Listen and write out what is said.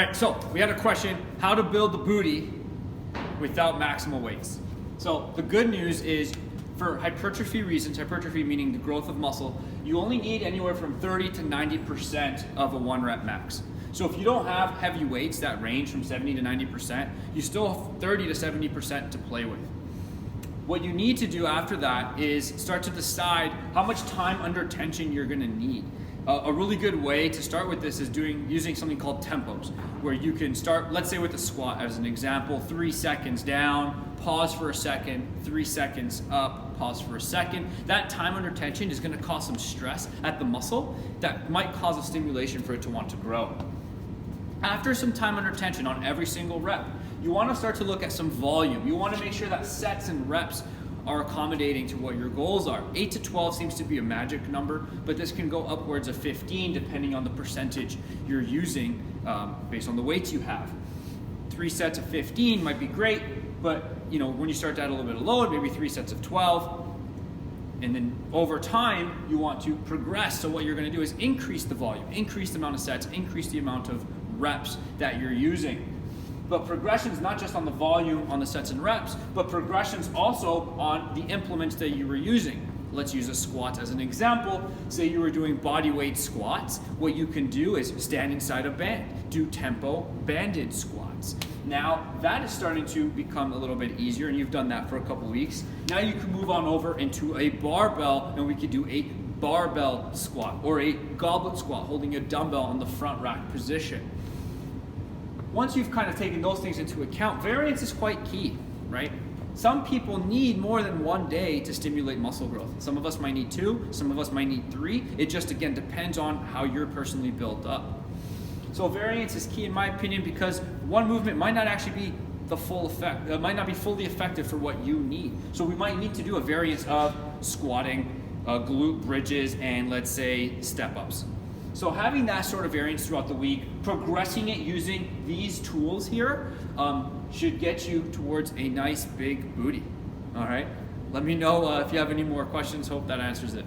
right, so we had a question, how to build the booty without maximal weights. So the good news is for hypertrophy reasons, hypertrophy meaning the growth of muscle, you only need anywhere from 30 to 90% of a 1 rep max. So if you don't have heavy weights that range from 70 to 90%, you still have 30 to 70% to play with. What you need to do after that is start to decide how much time under tension you're gonna need. A really good way to start with this is using something called tempos, where you can start, let's say with a squat as an example, 3 seconds down, pause for a second, 3 seconds up, pause for a second. That time under tension is gonna cause some stress at the muscle that might cause a stimulation for it to want to grow. After some time under tension on every single rep, you wanna start to look at some volume. You wanna make sure that sets and reps are accommodating to what your goals are. 8 to 12 seems to be a magic number, but this can go upwards of 15 depending on the percentage you're using based on the weights you have. 3 sets of 15 might be great, but when you start to add a little bit of load, maybe 3 sets of 12, and then over time, you want to progress. So what you're gonna do is increase the volume, increase the amount of sets, increase the amount of reps that you're using. But progression's not just on the volume, on the sets and reps, but progression's also on the implements that you were using. Let's use a squat as an example. Say you were doing body weight squats. What you can do is stand inside a band, do tempo banded squats. Now that is starting to become a little bit easier, and you've done that for a couple weeks. Now you can move on over into a barbell, and we could do a barbell squat or a goblet squat, holding a dumbbell on the front rack position. Once you've kind of taken those things into account, variance is quite key, right? Some people need more than 1 day to stimulate muscle growth. Some of us might need 2, some of us might need 3. It just, again, depends on how you're personally built up. So variance is key in my opinion because one movement might not actually be the full effect, it might not be fully effective for what you need. So we might need to do a variance of squatting, glute bridges, and let's say step-ups. So having that sort of variance throughout the week, progressing it using these tools here, should get you towards a nice big booty. All right, let me know if you have any more questions. Hope that answers it.